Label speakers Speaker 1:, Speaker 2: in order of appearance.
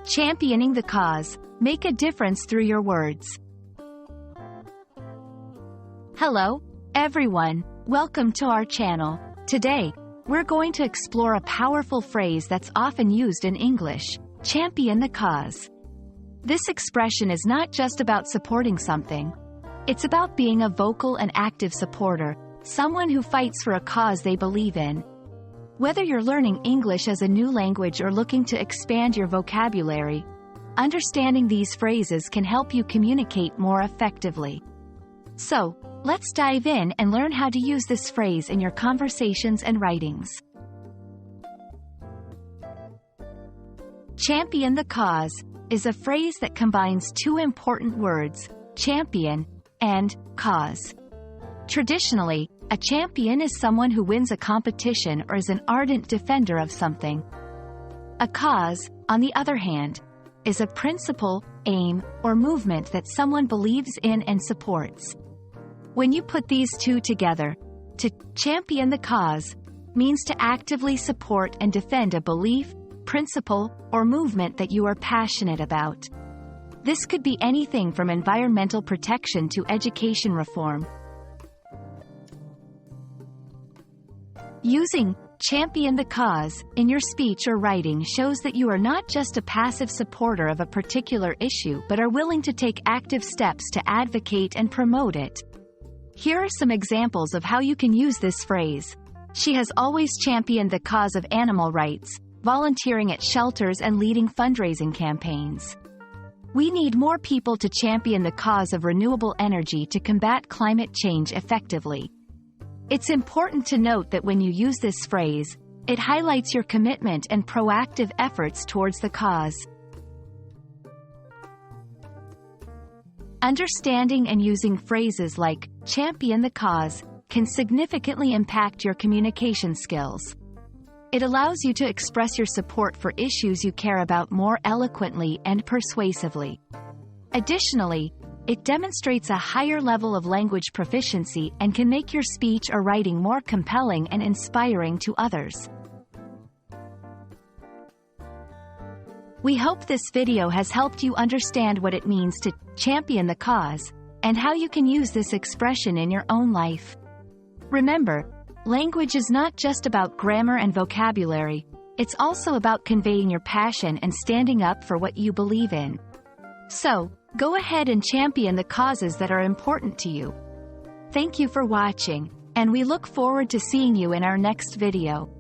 Speaker 1: Championing the cause. Make a difference through your words. Hello, everyone. Welcome to our channel. Today, we're going to explore a powerful phrase that's often used in English: champion the cause. This expression is not just about supporting something. It's about being a vocal and active supporter, someone who fights for a cause they believe in. Whether you're learning English as a new language or looking to expand your vocabulary, understanding these phrases can help you communicate more effectively. So, let's dive in and learn how to use this phrase in your conversations and writings. Champion the cause is a phrase that combines two important words, champion and cause. Traditionally, a champion is someone who wins a competition or is an ardent defender of something. A cause, on the other hand, is a principle, aim, or movement that someone believes in and supports. When you put these two together, to champion the cause means to actively support and defend a belief, principle, or movement that you are passionate about. This could be anything from environmental protection to education reform. Using champion the cause in your speech or writing shows that you are not just a passive supporter of a particular issue but are willing to take active steps to advocate and promote it. Here are some examples of how you can use this phrase. She has always championed the cause of animal rights, volunteering at shelters and leading fundraising campaigns. We need more people to champion the cause of renewable energy to combat climate change effectively. It's important to note that when you use this phrase, it highlights your commitment and proactive efforts towards the cause. Understanding and using phrases like champion the cause can significantly impact your communication skills. It allows you to express your support for issues you care about more eloquently and persuasively. Additionally, it demonstrates a higher level of language proficiency and can make your speech or writing more compelling and inspiring to others. We hope this video has helped you understand what it means to champion the cause, and how you can use this expression in your own life. Remember, language is not just about grammar and vocabulary, it's also about conveying your passion and standing up for what you believe in. So, go ahead and champion the causes that are important to you. Thank you for watching, and we look forward to seeing you in our next video.